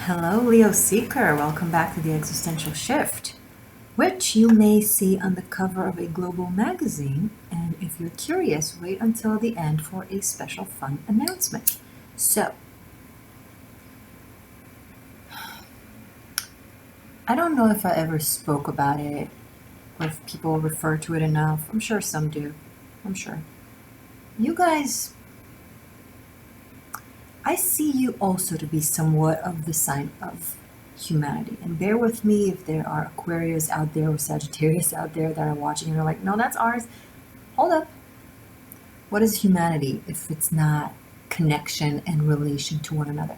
Hello, Leo Seeker. Welcome back to the Existential Shift, which you may see on the cover of a global magazine. And if you're curious, wait until the end for a special fun announcement. So, I don't know if I ever spoke about it or if people refer to it enough. I'm sure some do. I'm sure. You guys, I see you also to be somewhat of the sign of humanity. And bear with me if there are Aquarius out there or Sagittarius out there that are watching and are like, no, that's ours. Hold up. What is humanity if it's not connection and relation to one another?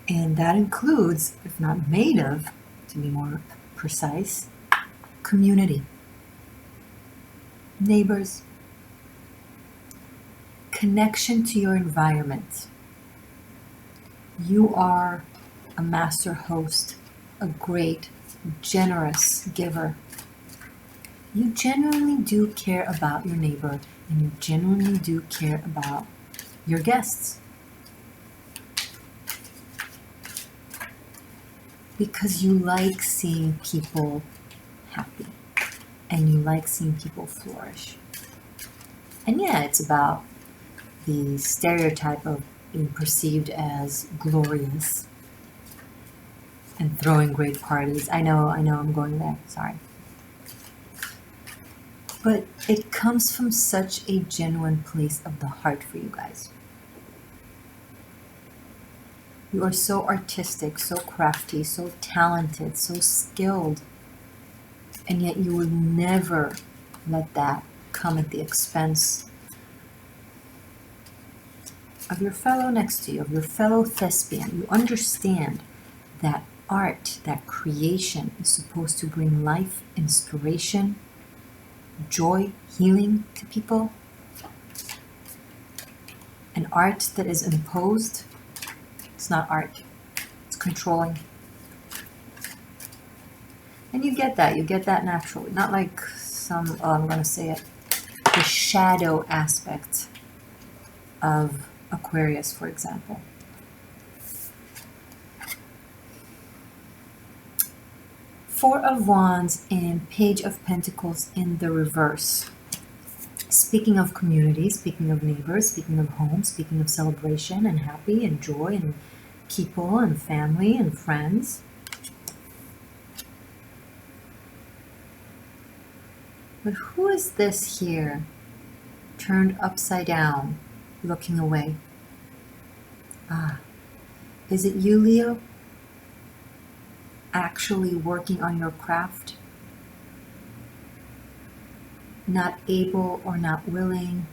And that includes, if not made of, to be more precise, community, neighbors, connection to your environment. You are a master host, a great, generous giver. You genuinely do care about your neighbor, and you genuinely do care about your guests. Because you like seeing people happy, and you like seeing people flourish. And yeah, it's about the stereotype of being perceived as glorious and throwing great parties. I know, I'm going there, sorry. But it comes from such a genuine place of the heart for you guys. You are so artistic, so crafty, so talented, so skilled, and yet you would never let that come at the expense of your fellow next to you, of your fellow thespian. You understand that art, that creation is supposed to bring life, inspiration, joy, healing to people. An art that is imposed, it's not art, it's controlling. And you get that naturally. Not like some, I'm going to say it, the shadow aspect of Aquarius, for example. Four of Wands and Page of Pentacles in the reverse. Speaking of community, speaking of neighbors, speaking of home, speaking of celebration and happy and joy and people and family and friends. But who is this here, turned upside down, looking away? Is it you, Leo? Actually working on your craft? Not able or not willing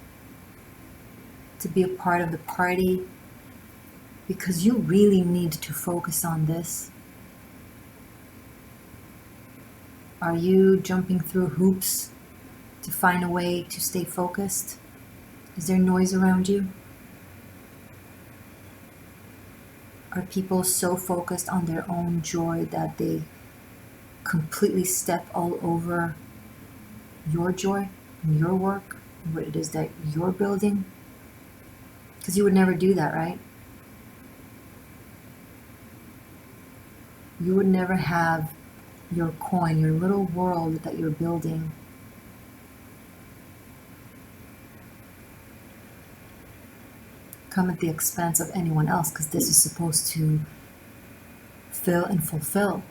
to be a part of the party because you really need to focus on this? Are you jumping through hoops to find a way to stay focused? Is there noise around you? Are people so focused on their own joy that they completely step all over your joy and your work and what it is that you're building? Because you would never do that, right? You would never have your coin, your little world that you're building, come at the expense of anyone else, because this is supposed to fill and fulfill.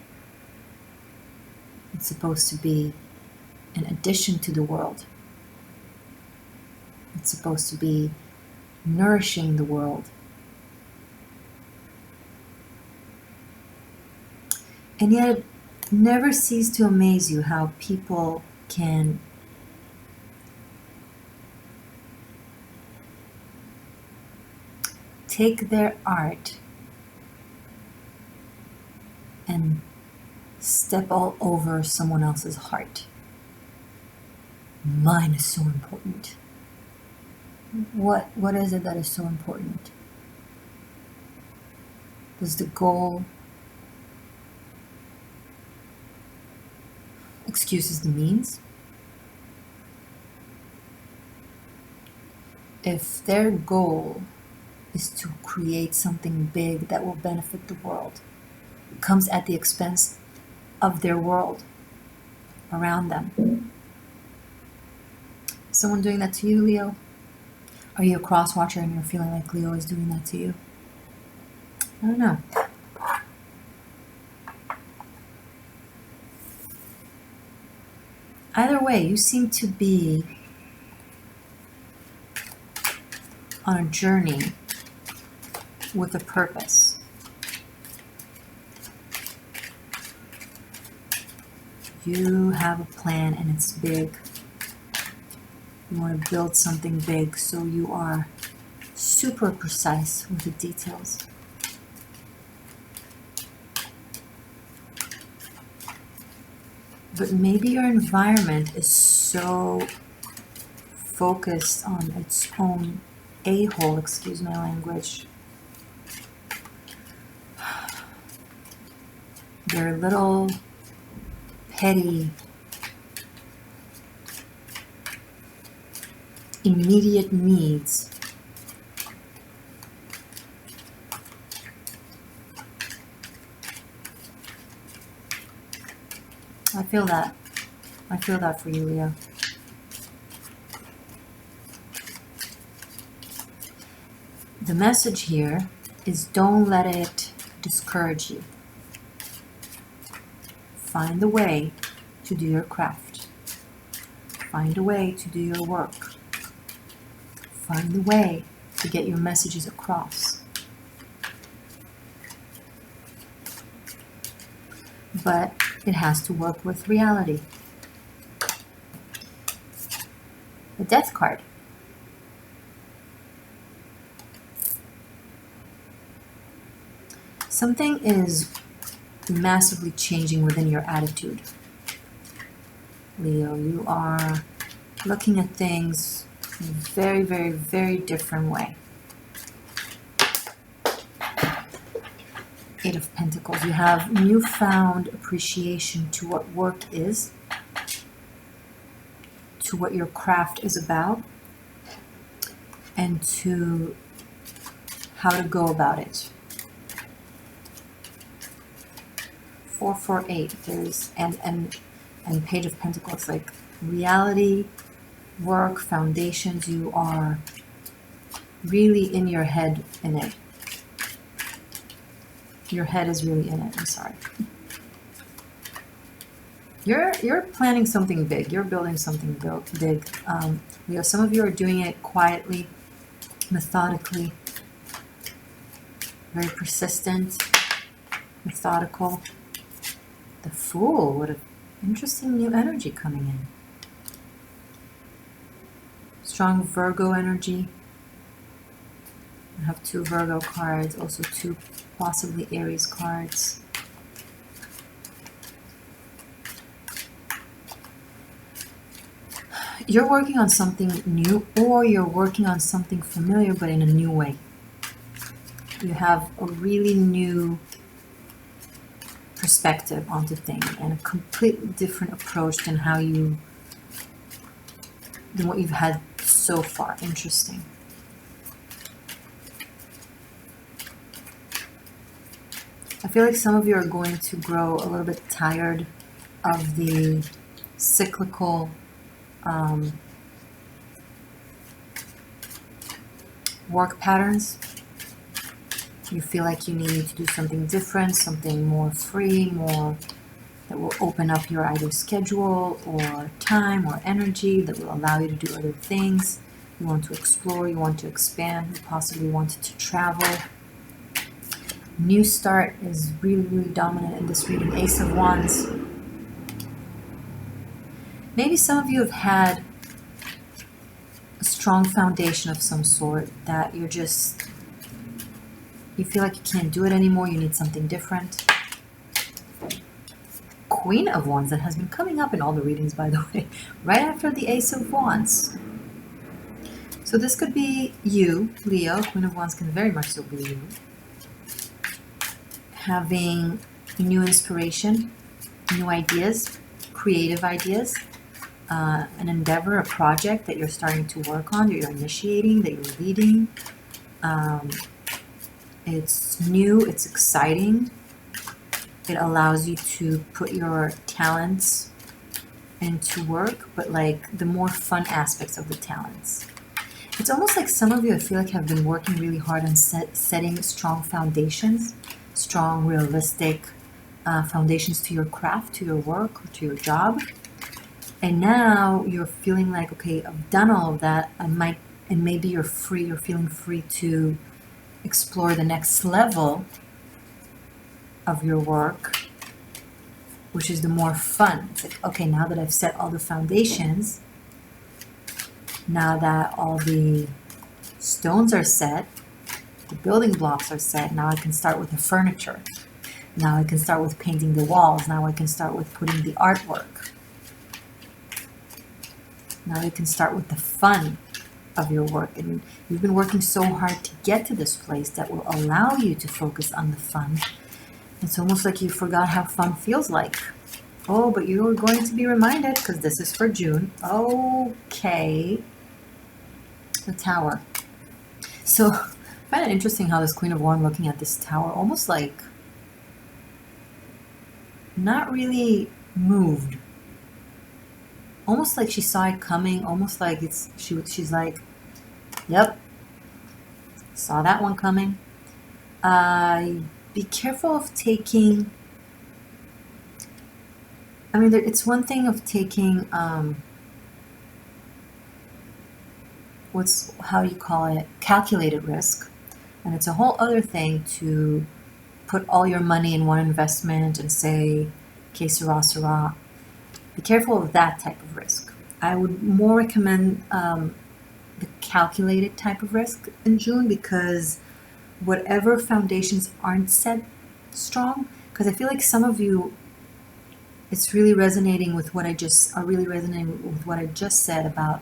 It's supposed to be an addition to the world. It's supposed to be nourishing the world. And yet it never ceases to amaze you how people can take their art and step all over someone else's heart. Mine is so important. What is it that is so important? Does the goal excuses the means? If their goal is to create something big that will benefit the world. It comes at the expense of their world around them. Is someone doing that to you, Leo? Are you a cross watcher and you're feeling like Leo is doing that to you? I don't know. Either way, you seem to be on a journey with a purpose. You have a plan and it's big. You want to build something big, so you are super precise with the details. But maybe your environment is so focused on its own a-hole, excuse my language. Their little petty, immediate needs I feel that. I feel that for you, Leo. The message here is don't let it discourage you. Find a way to do your craft. Find a way to do your work. Find a way to get your messages across. But it has to work with reality. The Death card. Something is massively changing within your attitude. Leo, you are looking at things in a very, very, very different way. Eight of Pentacles. You have newfound appreciation to what work is, to what your craft is about, and to how to go about it. 448. There's and Page of Pentacles, like reality, work, foundations. You are really in your head in it. Your head is really in it. I'm sorry. You're planning something big. You're building something big. You know, some of you are doing it quietly, methodically, very persistent, methodical. The Fool. What an interesting new energy coming in. Strong Virgo energy. I have 2 Virgo cards, also 2 possibly Aries cards. You're working on something new, or you're working on something familiar but in a new way. You have a really new perspective onto things and a completely different approach than what you've had so far. Interesting. I feel like some of you are going to grow a little bit tired of the cyclical work patterns. You feel like you need to do something different, something more free, more that will open up your either schedule or time or energy, that will allow you to do other things. You want to explore, you want to expand, you possibly wanted to travel. New start is really, really dominant in this reading. Ace of Wands. Maybe some of you have had a strong foundation of some sort that you feel like you can't do it anymore, you need something different. Queen of Wands, that has been coming up in all the readings, by the way, right after the Ace of Wands. So this could be you, Leo. Queen of Wands can very much so be you. Having new inspiration, new ideas, creative ideas, an endeavor, a project that you're starting to work on, that you're initiating, that you're leading. It's new, it's exciting. It allows you to put your talents into work, but like the more fun aspects of the talents. It's almost like some of you, I feel like, have been working really hard on setting strong foundations, strong, realistic foundations to your craft, to your work, or to your job. And now you're feeling like, okay, I've done all of that. And maybe you're feeling free to explore the next level of your work, which is the more fun. It's like, okay, now that I've set all the foundations, now that all the stones are set, the building blocks are set, now I can start with the furniture. Now I can start with painting the walls. Now I can start with putting the artwork. Now you can start with the fun of your work. And you've been working so hard to get to this place that will allow you to focus on the fun. It's almost like you forgot how fun feels like. Oh, but you are going to be reminded because this is for June. Okay. The Tower. So I find it interesting how this Queen of Wands looking at this tower, almost like not really moved. Almost like she saw it coming, almost like she's like, yep, saw that one coming. Be careful of taking, I mean, it's one thing of taking, how do you call it, calculated risk. And it's a whole other thing to put all your money in one investment and say, que sera, sera. Be careful of that type of risk. I would more recommend the calculated type of risk in June, because whatever foundations aren't set strong, because I feel like some of you, it's really resonating with what I just said about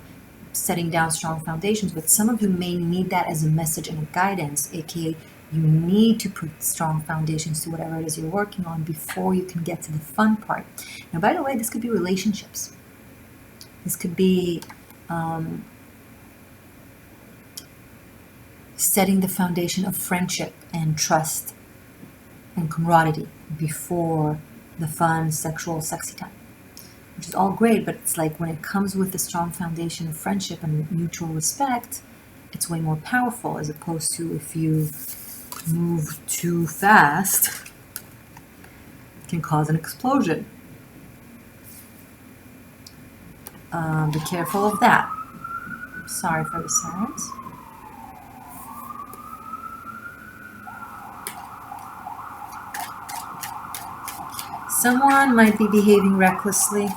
setting down strong foundations, but some of you may need that as a message and a guidance, aka you need to put strong foundations to whatever it is you're working on before you can get to the fun part. Now, by the way, this could be relationships. This could be setting the foundation of friendship and trust and camaraderie before the fun, sexual, sexy time, which is all great, but it's like when it comes with a strong foundation of friendship and mutual respect, it's way more powerful, as opposed to if you move too fast, it can cause an explosion. Be careful of that. Sorry for the silence. Someone might be behaving recklessly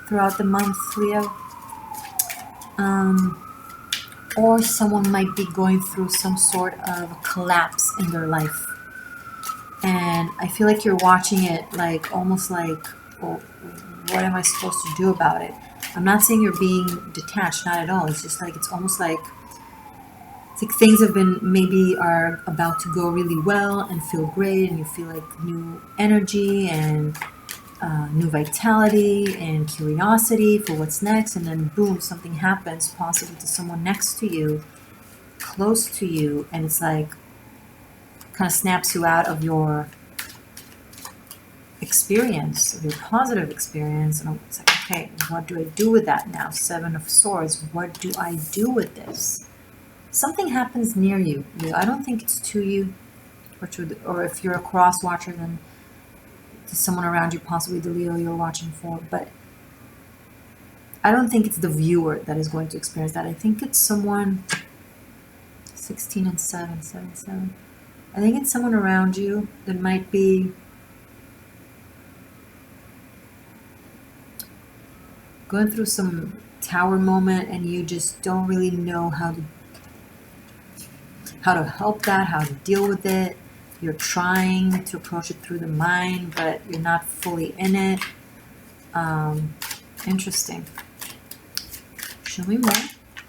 throughout the month, Leo. Or someone might be going through some sort of collapse in their life. And I feel like you're watching it like almost like, well, what am I supposed to do about it? I'm not saying you're being detached, not at all. It's just like, it's almost like, it's like things are about to go really well and feel great, and you feel like new energy and new vitality and curiosity for what's next, and then boom, something happens, possibly to someone next to you, close to you, and it's like kind of snaps you out of your experience, of your positive experience, and it's like, okay, what do I do with that now? 7 of Swords, what do I do with this? Something happens near you. I don't think it's to you, or if you're a cross watcher, then to someone around you, possibly the Leo you're watching for, but I don't think it's the viewer that is going to experience that. I think it's someone, 16 and 7, 7, 7. I think it's someone around you that might be going through some tower moment, and you just don't really know how to help that, how to deal with it. You're trying to approach it through the mind, but you're not fully in it. Interesting. Show me more.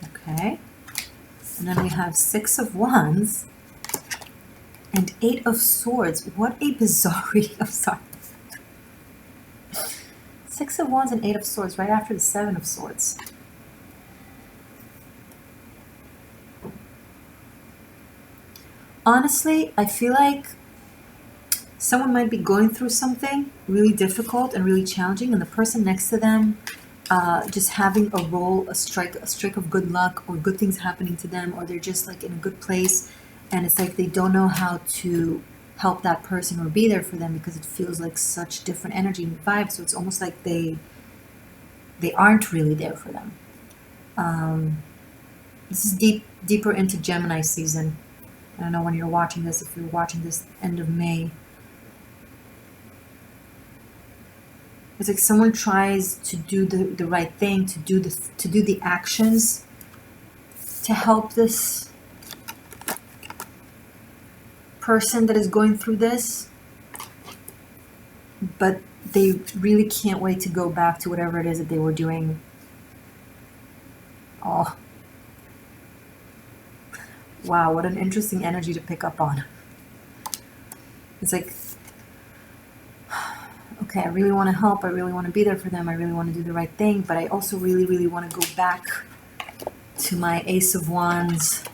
Okay. And then we have 6 of Wands and 8 of Swords. What a bizarre reading. I'm sorry. 6 of Wands and 8 of Swords right after the 7 of Swords. honestly, I feel like someone might be going through something really difficult and really challenging, and the person next to them just having a roll, a streak of good luck or good things happening to them, or they're just like in a good place, and it's like they don't know how to help that person or be there for them because it feels like such different energy and vibe. So it's almost like they aren't really there for them. Um, this is deeper into Gemini season. I don't know when you're watching this. If you're watching this end of May, it's like someone tries to do the right thing, to do the actions to help this person that is going through this, but they really can't wait to go back to whatever it is that they were doing. Oh, wow, what an interesting energy to pick up on. It's like, okay, I really want to help, I really want to be there for them, I really want to do the right thing, but I also really, really want to go back to my Ace of Wands,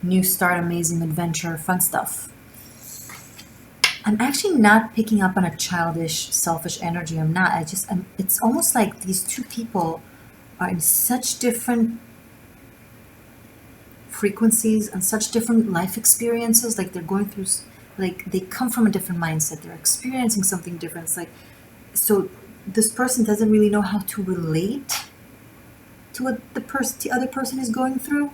new start, amazing adventure, fun stuff. I'm actually not picking up on a childish, selfish energy. I'm not. It's almost like these two people are in such different frequencies and such different life experiences. Like they're going through, like they come from a different mindset. They're experiencing something different. It's like, so this person doesn't really know how to relate to what the other person is going through.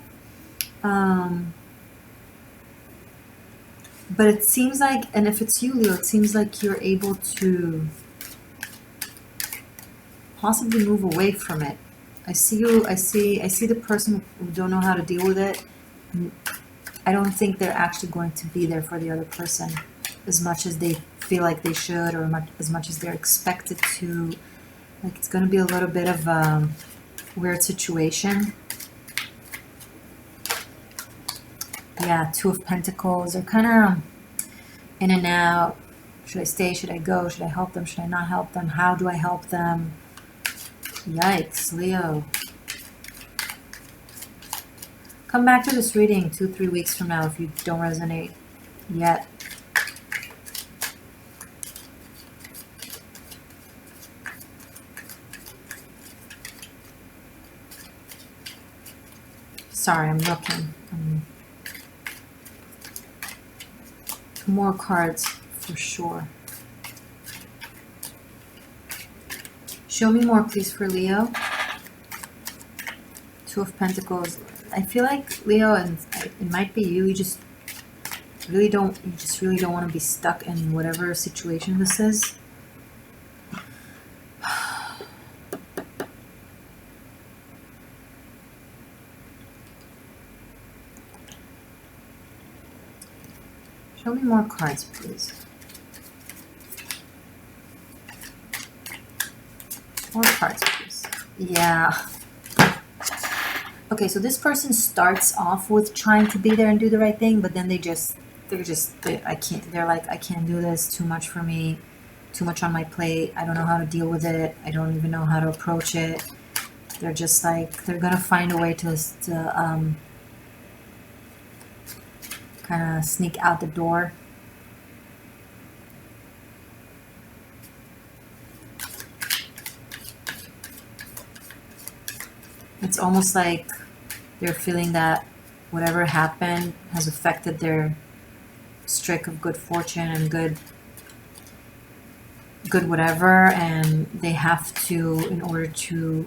But it seems like, and if it's you, Leo, it seems like you're able to possibly move away from it. I see you, I see the person who don't know how to deal with it. I don't think they're actually going to be there for the other person as much as they feel like they should, or as much as they're expected to. Like it's going to be a little bit of a weird situation. Yeah, Two of Pentacles. They're kind of in and out. Should I stay? Should I go? Should I help them? Should I not help them? How do I help them? Yikes, Leo. Come back to this reading 2-3 weeks from now if you don't resonate yet. Sorry, I'm looking. More cards for sure. Show me more, please, for Leo. Two of Pentacles. I feel like Leo, and it might be you. You just really don't want to be stuck in whatever situation this is. Show me more cards, please. More cards, please. Yeah. Okay, so this person starts off with trying to be there and do the right thing, but then I can't, they're like, I can't do this, too much for me, too much on my plate, I don't know how to deal with it, I don't even know how to approach it. They're just like, they're gonna find a way to kind of sneak out the door. It's almost like they're feeling that whatever happened has affected their streak of good fortune and good whatever, and they have to, in order to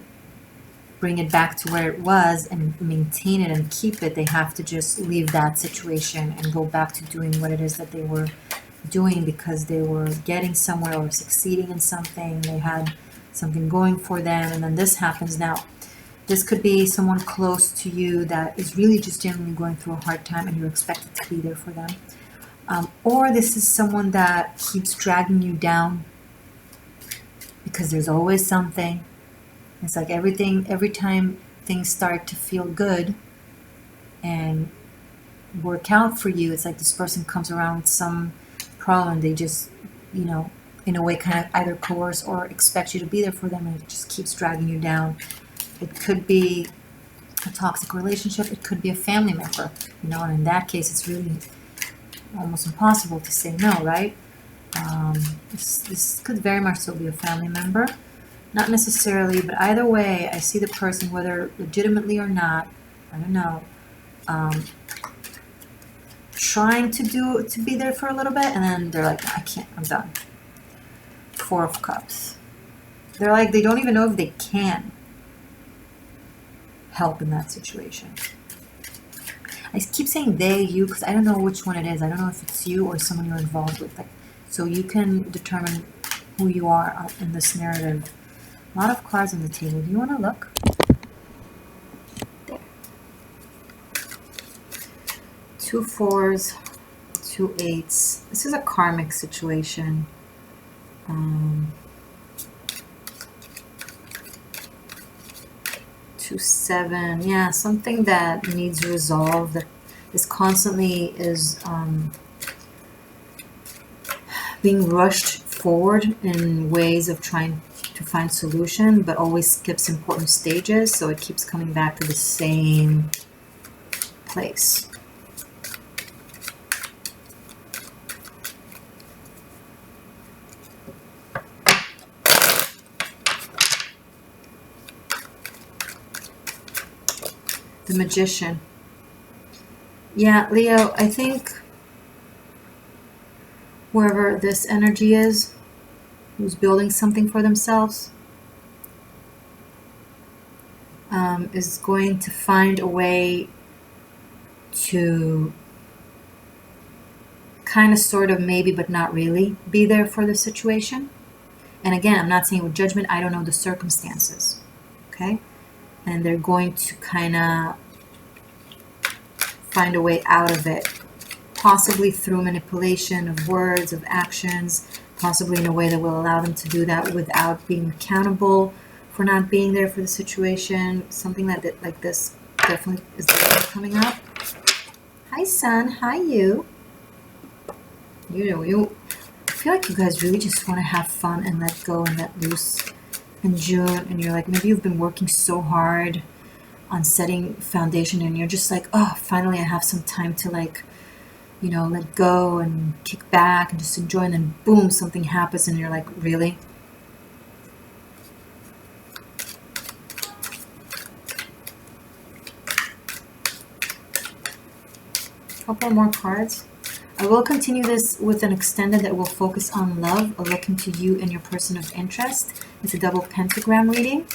bring it back to where it was and maintain it and keep it, they have to just leave that situation and go back to doing what it is that they were doing, because they were getting somewhere or succeeding in something, they had something going for them, and then this happens. Now this could be someone close to you that is really just genuinely going through a hard time and you're expected to be there for them, or this is someone that keeps dragging you down because there's always something. It's like every time things start to feel good and work out for you, it's like this person comes around with some problem. They just, in a way kind of either coerce or expect you to be there for them, and it just keeps dragging you down. It could be a toxic relationship. It could be a family member, you know, and in that case, it's really almost impossible to say no, right? This could very much so be a family member. Not necessarily, but either way, I see the person, whether legitimately or not, I don't know, trying to be there for a little bit, and then they're like, I can't, I'm done. Four of Cups. They're like, they don't even know if they can help in that situation. I keep saying they, you, because I don't know which one it is. I don't know if it's you or someone you're involved with. Like, so you can determine who you are in this narrative. A lot of cards on the table. Do you want to look? There. 2 4s, 2 8s. This is a karmic situation. 2 7. Yeah, something that needs resolve, that is constantly being rushed forward in ways of trying to find solution, but always skips important stages, so it keeps coming back to the same place. The Magician. Yeah, Leo, I think wherever this energy is, who's building something for themselves, is going to find a way to kind of, sort of, maybe, but not really be there for the situation. And again, I'm not saying with judgment, I don't know the circumstances, okay? And they're going to kind of find a way out of it, possibly through manipulation of words, of actions, possibly in a way that will allow them to do that without being accountable for not being there for the situation. Something that like this definitely is coming up. Hi, son. Hi, you. I feel like you guys really just want to have fun and let go and let loose in June. And you're like, maybe you've been working so hard on setting foundation, and you're just like, oh, finally I have some time to, like, you know, let go and kick back and just enjoy, and then boom, something happens and you're like, really? Couple more cards. I will continue this with an extended that will focus on love, a look into you and your person of interest. It's a double pentagram reading.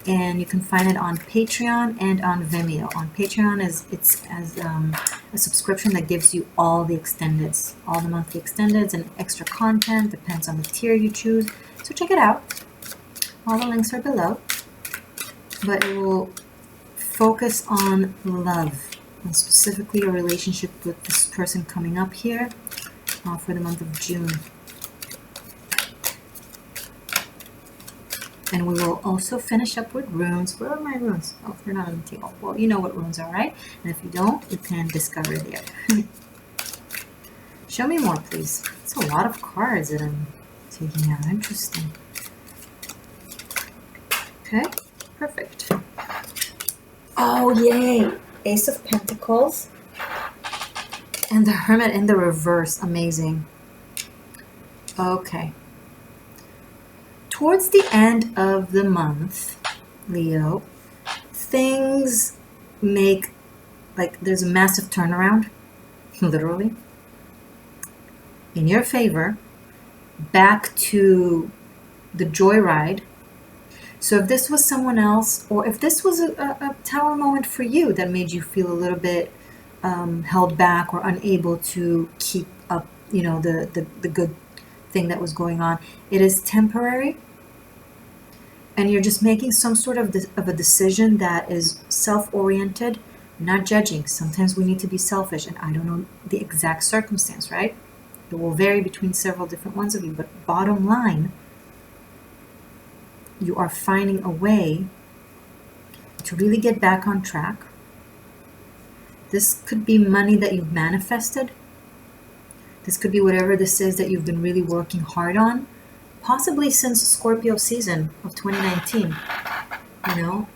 And you can find it on Patreon and on Vimeo. On Patreon, it's a subscription that gives you all the extendeds, all the monthly extendeds and extra content, depends on the tier you choose. So check it out. All the links are below. But it will focus on love, and specifically your relationship with this person coming up here for the month of June. And we will also finish up with runes. Where are my runes? Oh, they're not on the table. Well, you know what runes are, right? And if you don't, you can discover there. Show me more, please. It's a lot of cards that I'm taking out. Interesting. Okay, perfect. Oh, yay! Ace of Pentacles. And the Hermit in the reverse. Amazing. Okay. Towards the end of the month, Leo, things make, like, there's a massive turnaround, literally, in your favor, back to the joyride. So if this was someone else, or if this was a tower moment for you that made you feel a little bit held back or unable to keep up, you know, the good thing that was going on, it is temporary. And you're just making some sort of a decision that is self-oriented, not judging. Sometimes we need to be selfish, and I don't know the exact circumstance, right? It will vary between several different ones of you, but bottom line, you are finding a way to really get back on track. This could be money that you've manifested. This could be whatever this is that you've been really working hard on, possibly since Scorpio season of 2019, you know?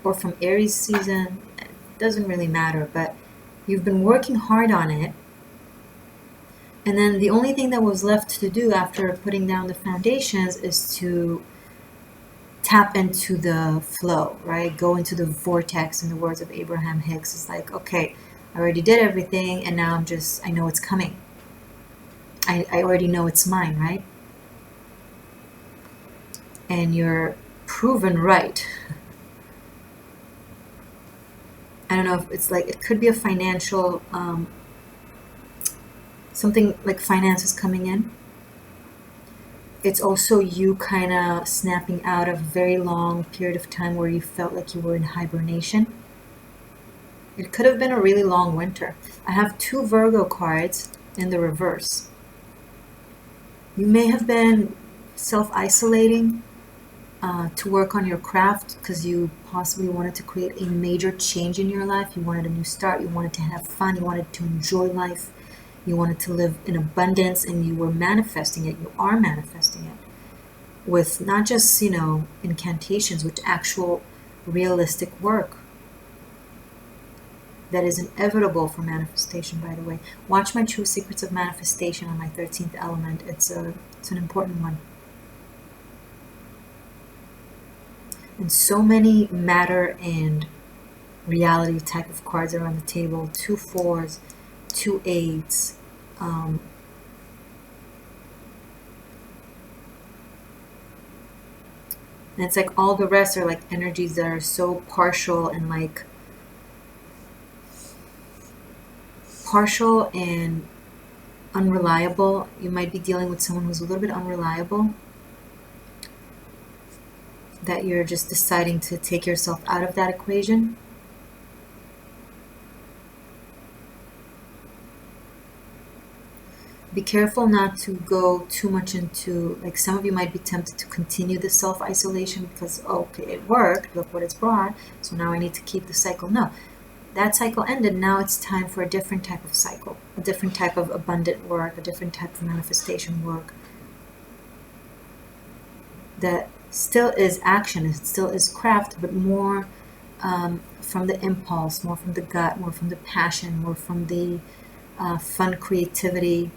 or from Aries season, it doesn't really matter, but you've been working hard on it. And then the only thing that was left to do after putting down the foundations is to tap into the flow, right? Go into the vortex, in the words of Abraham Hicks. It's like, okay, I already did everything, and now I know it's coming. I already know it's mine, right? And you're proven right. I don't know if it's like, it could be a financial, something like finances coming in. It's also you kind of snapping out of a very long period of time where you felt like you were in hibernation. It could have been a really long winter. I have 2 Virgo cards in the reverse. You may have been self-isolating to work on your craft because you possibly wanted to create a major change in your life. You wanted a new start. You wanted to have fun. You wanted to enjoy life. You wanted to live in abundance, and you were manifesting it. You are manifesting it with not just, incantations, with actual realistic work that is inevitable for manifestation, by the way. Watch my True Secrets of Manifestation on my 13th element. It's an important one. And so many matter and reality type of cards are on the table. 2 4s, 2 8s. And it's like all the rest are like energies that are so partial and unreliable. You might be dealing with someone who's a little bit unreliable, that you're just deciding to take yourself out of that equation. Be careful not to go too much into, like, some of you might be tempted to continue the self-isolation because, okay, it worked, look what it's brought, so now I need to keep the cycle. No, that cycle ended. Now it's time for a different type of cycle, a different type of abundant work, a different type of manifestation work that still is action, it still is craft, but more from the impulse, more from the gut, more from the passion, more from the fun creativity.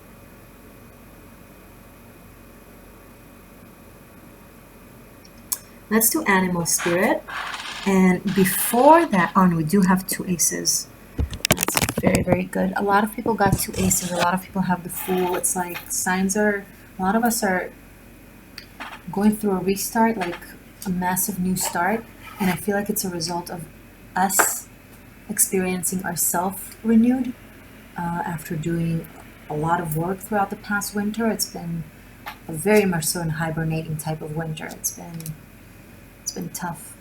Let's do animal spirit. And before that, we do have 2 aces. That's very, very good. A lot of people got 2 aces. A lot of people have the Fool. It's like a lot of us are going through a restart, like a massive new start. And I feel like it's a result of us experiencing ourself renewed after doing a lot of work throughout the past winter. It's been a very much so an hibernating type of winter. It's been tough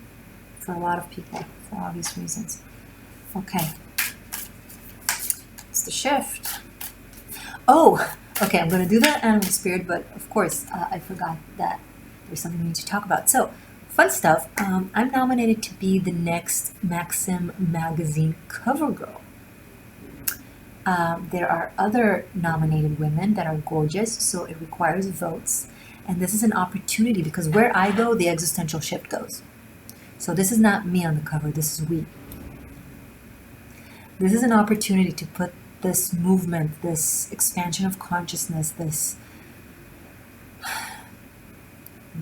for a lot of people for obvious reasons. Okay, it's the shift. Oh, okay, I'm going to do that animal spirit, but of course I forgot that there's something we need to talk about. So, fun stuff. I'm nominated to be the next Maxim magazine cover girl. There are other nominated women that are gorgeous, so it requires votes. And this is an opportunity because where I go, the Existential Shift goes. So this is not me on the cover, this is we. This is an opportunity to put this movement, this expansion of consciousness, this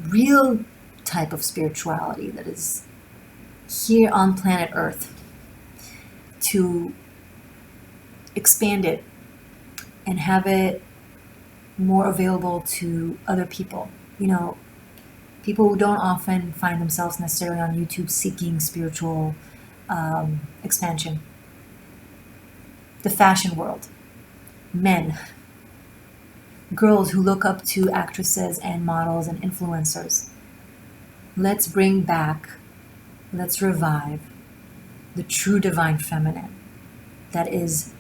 real type of spirituality that is here on planet Earth, to expand it and have it more available to other people. People who don't often find themselves necessarily on YouTube seeking spiritual expansion. The fashion world, men, girls who look up to actresses and models and influencers. Let's bring back, let's revive the true divine feminine that is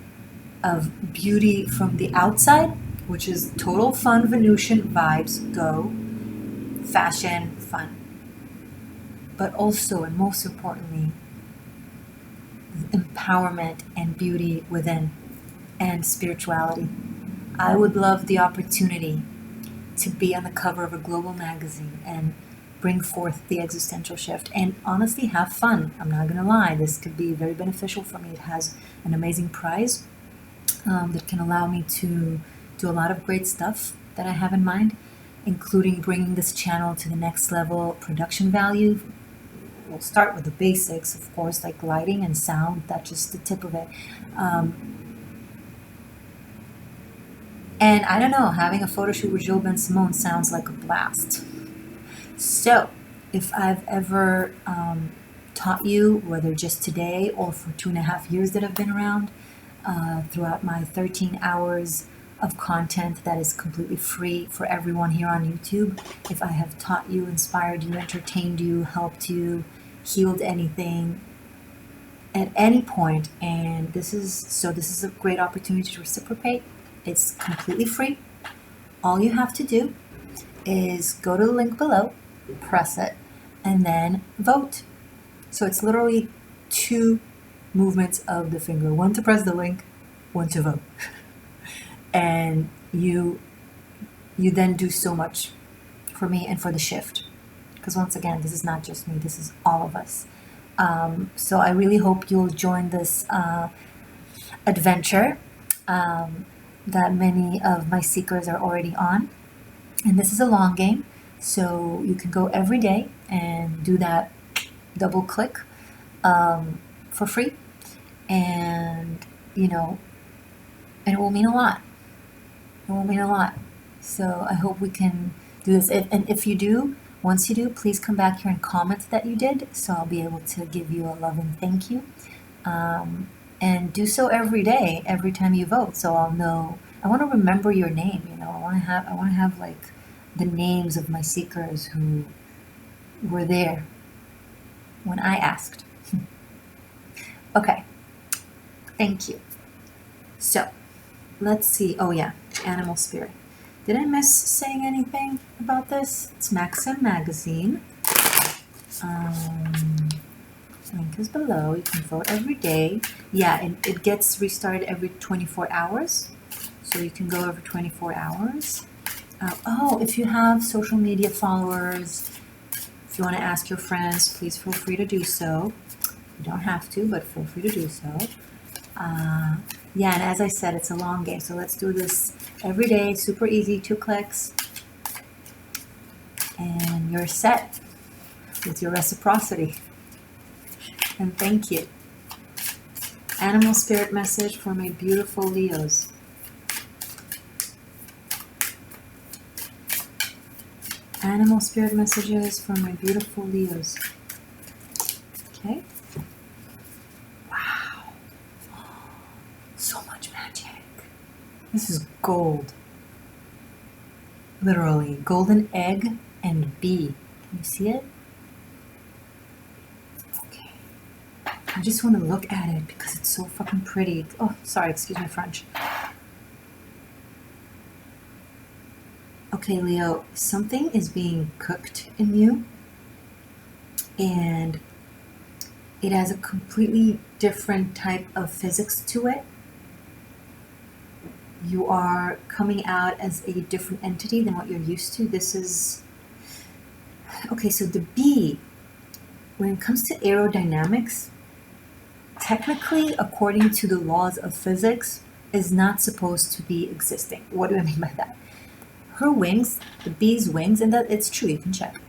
of beauty from the outside, which is total fun Venusian vibes, go, fashion, fun. But also, and most importantly, empowerment and beauty within, and spirituality. I would love the opportunity to be on the cover of a global magazine and bring forth the existential shift. And honestly, have fun. I'm not gonna lie, this could be very beneficial for me. It has an amazing prize that can allow me to do a lot of great stuff that I have in mind, including bringing this channel to the next level. Production value, we'll start with the basics, of course, like lighting and sound. That's just the tip of it. And I don't know, having a photo shoot with Gilles Ben Simone sounds like a blast. So, if I've ever taught you, whether just today or for 2.5 years that I've been around, throughout my 13 hours of content that is completely free for everyone here on YouTube, if I have taught you, inspired you, entertained you, helped you, healed anything at any point, and this is a great opportunity to reciprocate. It's completely free. All you have to do is go to the link below, press it, and then vote. So it's literally 2 movements of the finger, one to press the link, one to vote. And you then do so much for me and for the shift. Because once again, this is not just me, this is all of us. So I really hope you'll join this adventure that many of my seekers are already on. And this is a long game, so you can go every day and do that double click for free. And, and it will mean a lot. It will mean a lot. So I hope we can do this. And if you do, once you do, please come back here and comment that you did, so I'll be able to give you a loving thank you. And do so every day, every time you vote, so I'll know. I want to remember your name. I want to have like the names of my seekers who were there when I asked. Okay, thank you. So let's see. Oh yeah, animal spirit. Did I miss saying anything about this? It's Maxim Magazine. Link is below. You can vote every day. Yeah, and it gets restarted every 24 hours. So you can go every 24 hours. If you have social media followers, if you want to ask your friends, please feel free to do so. You don't have to, but feel free to do so. Yeah, and as I said, it's a long game. So let's do this every day. Super easy, 2 clicks. And you're set with your reciprocity. And thank you. Animal spirit message for my beautiful Leos. Animal spirit messages for my beautiful Leos. Okay. Wow. So much magic. This is gold. Literally. Golden egg and bee. Can you see it? I just want to look at it because it's so fucking pretty. Oh, sorry, excuse my French. Okay, Leo, something is being cooked in you, and it has a completely different type of physics to it. You are coming out as a different entity than what you're used to. This is... Okay, so the bee, when it comes to aerodynamics, technically, according to the laws of physics, is not supposed to be existing. What do I mean by that? Her wings, the bee's wings, and that it's true, you can check.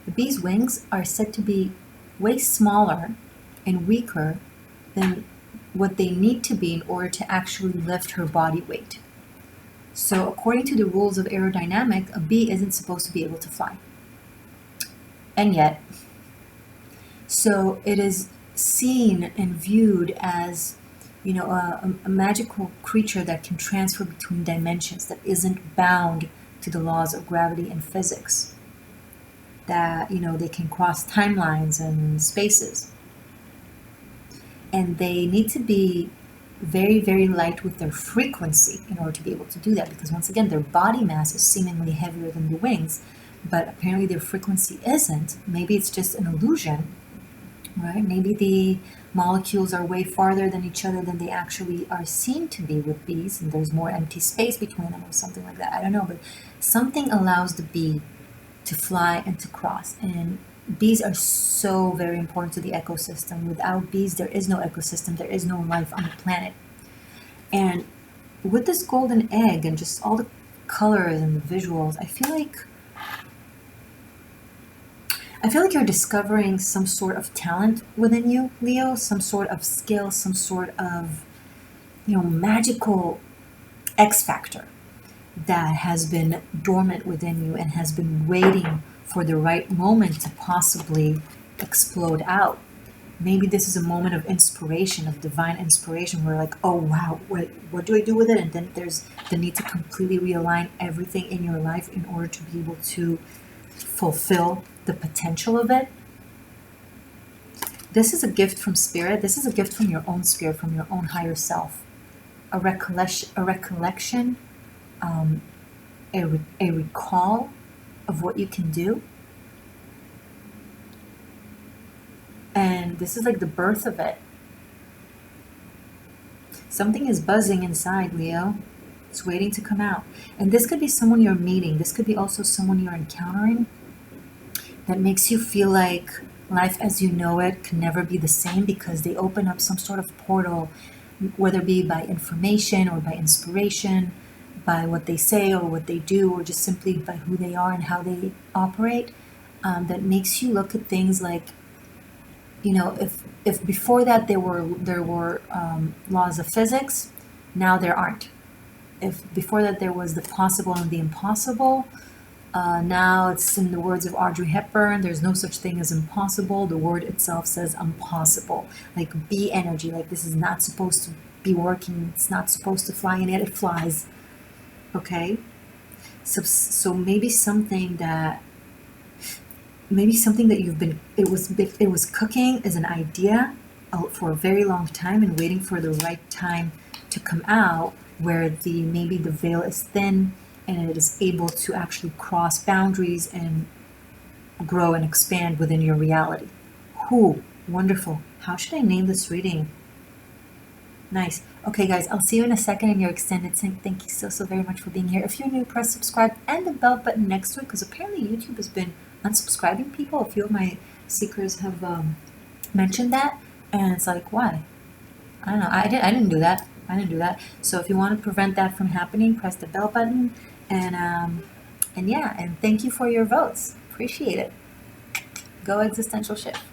The bee's wings are said to be way smaller and weaker than what they need to be in order to actually lift her body weight. So according to the rules of aerodynamics, a bee isn't supposed to be able to fly. And yet, so it is seen and viewed as, a magical creature that can transfer between dimensions, that isn't bound to the laws of gravity and physics, that, they can cross timelines and spaces. And they need to be very, very light with their frequency in order to be able to do that, because once again, their body mass is seemingly heavier than the wings, but apparently their frequency isn't. Maybe it's just an illusion, right? Maybe the molecules are way farther than each other than they actually are seen to be with bees, and there's more empty space between them or something like that. I don't know, but something allows the bee to fly and to cross. And bees are so very important to the ecosystem. Without bees, there is no ecosystem, there is no life on the planet. And with this golden egg and just all the colors and the visuals, I feel like you're discovering some sort of talent within you, Leo, some sort of skill, some sort of, magical X factor that has been dormant within you and has been waiting for the right moment to possibly explode out. Maybe this is a moment of inspiration, of divine inspiration, where like, oh wow, what do I do with it? And then there's the need to completely realign everything in your life in order to be able to fulfill the potential of it. This is a gift from spirit. This is a gift from your own spirit, from your own higher self. A recollection, a recall of what you can do. And this is like the birth of it. Something is buzzing inside, Leo. It's waiting to come out. And this could be someone you're meeting. This could be also someone you're encountering that makes you feel like life as you know it can never be the same, because they open up some sort of portal, whether it be by information or by inspiration, by what they say or what they do, or just simply by who they are and how they operate, that makes you look at things like, if before that there were laws of physics, now there aren't. If before that there was the possible and the impossible, now it's, in the words of Audrey Hepburn, there's no such thing as impossible. The word itself says impossible. Like bee energy, like this is not supposed to be working. It's not supposed to fly, and yet it flies. Okay? So maybe something that it was cooking as an idea for a very long time and waiting for the right time to come out, where maybe the veil is thin and it is able to actually cross boundaries and grow and expand within your reality. Wonderful. How should I name this reading? Nice. Okay, guys, I'll see you in a second in your extended sync. Thank you so very much for being here. If you're new, press subscribe and the bell button next to it, because apparently YouTube has been unsubscribing people. A few of my seekers have mentioned that, and it's like, why? I don't know. I didn't do that. I didn't do that. So if you want to prevent that from happening, press the bell button, and yeah, and thank you for your votes. Appreciate it. Go Existential Shift.